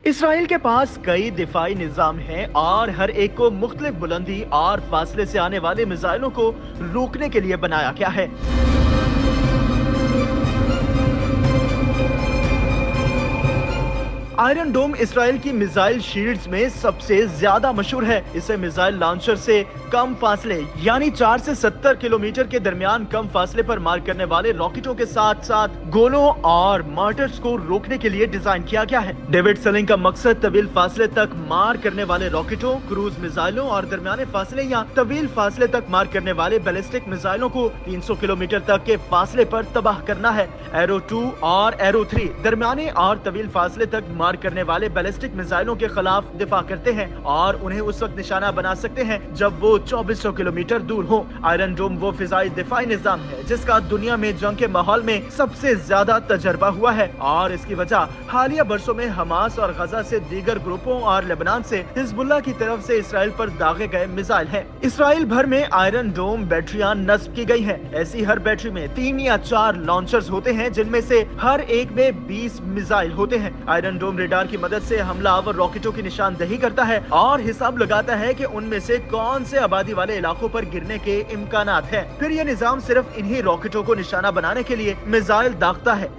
Israel के पास कई दिफाई निजाम हैं और हर एक को मुख्तलिफ बुलंदी और फासले से आने वाले मिसाइलों को रोकने के लिए बनाया गया है। आयरन डोम इसराइल की मिसाइल शील्ड्स में सबसे ज्यादा मशहूर है। इसे मिसाइल लॉन्चर से कम फासले यानी 4 से 70 किलोमीटर के दरमियान कम फासले पर मार करने वाले रॉकेटों के साथ साथ गोलों और मार्टर्स को रोकने के लिए डिजाइन किया गया है। डेविड सेलिंग का मकसद तवील फासले तक मार करने वाले रॉकेटों, क्रूज मिसाइलों और दरमियाने फासले या तवील फासले तक मार करने वाले बैलिस्टिक मिसाइलों को 300 किलोमीटर तक के फासले पर तबाह करना है। एरो 2 और एरो 3 दरमियाने और तवील फासले तक मार करने वाले बैलिस्टिक मिसाइलों के खिलाफ दिफा करते हैं और उन्हें उस वक्त निशाना बना सकते हैं जब वो 2400 किलोमीटर दूर हो। आयरन डोम वो फिजाई दिफाई निजाम है जिसका दुनिया में जंग के माहौल में सबसे ज्यादा तजर्बा हुआ है और इसकी वजह हालिया बरसों में हमास और गजा से दीगर ग्रुपों और लेबनान से हिजबुल्लाह की तरफ से इसराइल पर दागे गए मिसाइल है। इसराइल भर में आयरन डोम बैटरियां नस्ब की गई है। ऐसी हर बैटरी में 3 या 4 लॉन्चर्स होते हैं जिनमें से हर एक में 20 मिसाइल होते हैं। आयरन डोम रेडार की मदद से हमलावर रॉकेटों की निशानदेही करता है और हिसाब लगाता है कि उनमें से कौन से आबादी वाले इलाकों पर गिरने के इम्कानात हैं। फिर यह निजाम सिर्फ इन्हीं रॉकेटों को निशाना बनाने के लिए मिसाइल दागता है।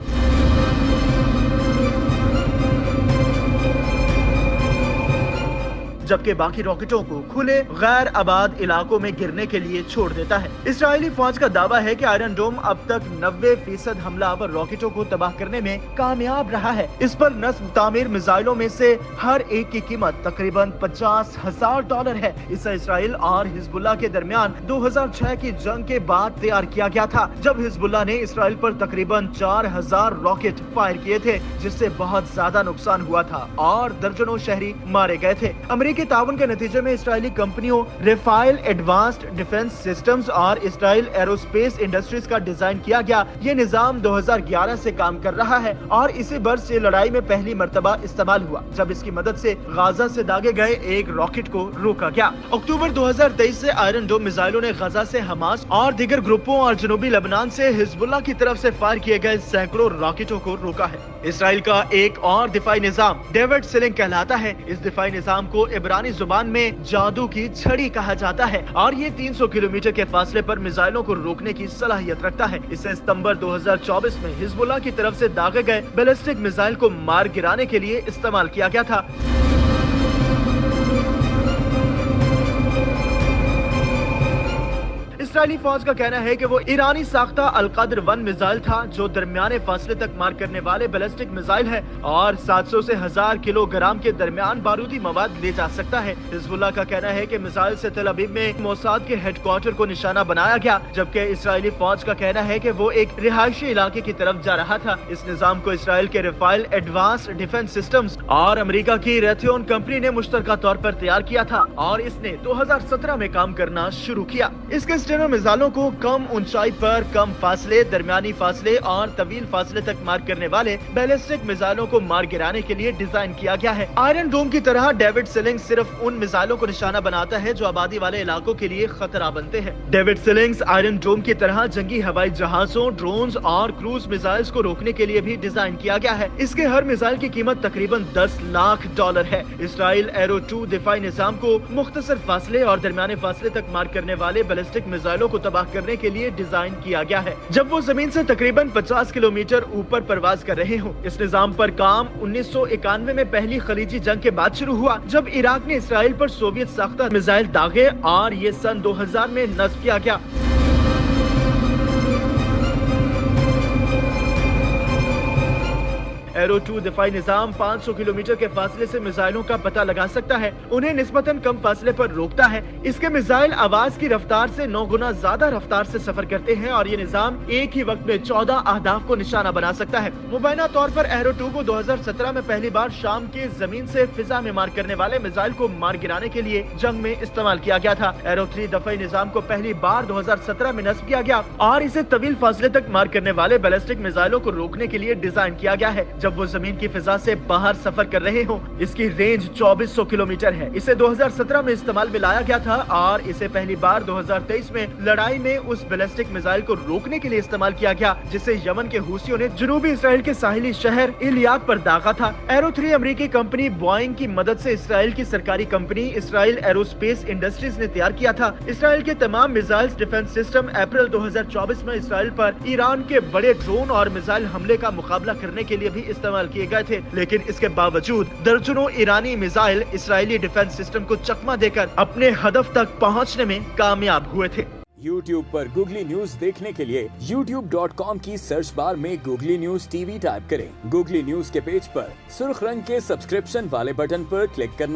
जबकि बाकी रॉकेटों को खुले गैर आबाद इलाकों में गिरने के लिए छोड़ देता है। इसराइली फौज का दावा है कि आयरन डोम अब तक 90% हमलावर रॉकेटों को तबाह करने में कामयाब रहा है। इस पर नस्ब तामीर मिसाइलों में से हर एक की कीमत तकरीबन $50,000 है। इसे इसराइल और हिजबुल्लाह के दरमियान 2006 की जंग के बाद तैयार किया गया था, जब हिजबुल्लाह ने इसराइल पर तकरीबन 4000 रॉकेट फायर किए थे, जिससे बहुत ज्यादा नुकसान हुआ था और दर्जनों शहरी मारे गए थे। अमेरिकी ताउन के नतीजे में इसराइली कंपनियों रेफाइल एडवांस्ड डिफेंस सिस्टम्स और इसराइल एरोस्पेस इंडस्ट्रीज का डिजाइन किया गया ये निजाम 2011 से काम कर रहा है और इसी वर्ष से लड़ाई में पहली मर्तबा इस्तेमाल हुआ जब इसकी मदद से गाजा से दागे गए एक रॉकेट को रोका गया। अक्टूबर 2023 से आयरन डोम मिसाइलों ने गाजा से हमास और दीगर ग्रुपों और जनूबी लेबनान से हिजबुल्लाह की तरफ से फायर किए गए सैकड़ों रॉकेटों को रोका है। इसराइल का एक और दिफाई निजाम डेविड सेलिंग कहलाता है। इस दिफाई निजाम को इब्रानी जुबान में जादू की छड़ी कहा जाता है और ये 300 किलोमीटर के फासले पर मिसाइलों को रोकने की सलाहियत रखता है। इसे सितंबर 2024 में हिजबुल्लाह की तरफ से दागे गए बैलिस्टिक मिसाइल को मार गिराने के लिए इस्तेमाल किया गया था। इसराइली फौज का कहना है कि वो ईरानी साख्ता अल-कद्र 1 मिसाइल था जो दरमियाने फासले तक मार करने वाले बैलिस्टिक मिसाइल है और 700 से 1000 किलोग्राम के दरमियान बारूदी मवाद ले जा सकता है। हिजबुल्लाह का कहना है कि मिसाइल से तेल अवीव में मोसाद के हेडक्वार्टर को निशाना बनाया गया, जबकि इसराइली फौज का कहना है कि वो एक रिहायशी इलाके की तरफ जा रहा था। इस निजाम को इसराइल के रेफाइल एडवांस्ड डिफेंस सिस्टम्स और अमेरिका की रेथियोन कंपनी ने मुश्तरका तौर पर तैयार किया था और इसने 2017 में काम करना शुरू किया। इसके मिसाइलों को कम ऊंचाई पर कम फासले, दरमियानी फासले और तवील फासले तक मार करने वाले बैलिस्टिक मिसाइलों को मार गिराने के लिए डिजाइन किया गया है। आयरन डोम की तरह डेविड सेलिंग सिर्फ उन मिसाइलों को निशाना बनाता है जो आबादी वाले इलाकों के लिए खतरा बनते हैं। डेविड सेलिंग आयरन डोम की तरह जंगी हवाई जहाजों, ड्रोन्स और क्रूज मिसाइल्स को रोकने के लिए भी डिजाइन किया गया है। इसके हर मिसाइल की कीमत तकरीबन $10 लाख है। इसराइल एरो 2 दिफाई निजाम को मुख्तसर फासले और दरमियाने फासले तक मार करने वाले बैलिस्टिक मिसाइलों को तबाह करने के लिए डिजाइन किया गया है जब वो जमीन से तकरीबन 50 किलोमीटर ऊपर परवाज कर रहे हो। इस निजाम पर काम 1991 में पहली खलीजी जंग के बाद शुरू हुआ जब इराक ने इसराइल पर सोवियत साख्ता मिसाइल दागे और ये सन 2000 में नस्ब किया गया। एरो 2 दिफाई निजाम 500 किलोमीटर के फासले से मिसाइलों का पता लगा सकता है, उन्हें निस्बतन कम फासले पर रोकता है। इसके मिसाइल आवाज की रफ्तार से 9 गुना ज्यादा रफ्तार से सफर करते हैं और ये निजाम एक ही वक्त में 14 अहदाफ को निशाना बना सकता है। मुबैना तौर पर एरो 2 को 2017 में पहली बार शाम के जमीन से फिजा में मार करने वाले मिसाइल को मार गिराने के लिए जंग में इस्तेमाल किया गया था। एरो 3 दफाई निजाम को पहली बार 2017 में नस्ब किया गया और इसे तवील फासले तक मार करने वाले बैलिस्टिक मिसाइलों को रोकने के लिए डिजाइन किया गया है, जब वो जमीन की फिजा से बाहर सफर कर रहे हों। इसकी रेंज 2400 किलोमीटर है। इसे 2017 में इस्तेमाल में लाया गया था और इसे पहली बार 2023 में लड़ाई में उस बैलिस्टिक मिसाइल को रोकने के लिए इस्तेमाल किया गया, जिसे यमन के हूसियों ने जनूबी इसराइल के साहिली शहर इलियाद पर दागा था। एरो 3 अमेरिकी कंपनी बोइंग की मदद से इसराइल की सरकारी कंपनी इसराइल एरोस्पेस इंडस्ट्रीज ने तैयार किया था। इसराइल के तमाम मिसाइल डिफेंस सिस्टम अप्रैल 2024 में इसराइल पर ईरान के बड़े ड्रोन और मिसाइल हमले का मुकाबला करने के लिए भी इस्तेमाल किए गए थे, लेकिन इसके बावजूद दर्जनों ईरानी मिसाइल इसराइली डिफेंस सिस्टम को चकमा देकर अपने हदफ तक पहुंचने में कामयाब हुए थे। YouTube पर गूगली न्यूज देखने के लिए youtube.com की सर्च बार में गूगली न्यूज टीवी टाइप करें। गूगली न्यूज के पेज पर सुर्ख रंग के सब्सक्रिप्शन वाले बटन पर क्लिक करना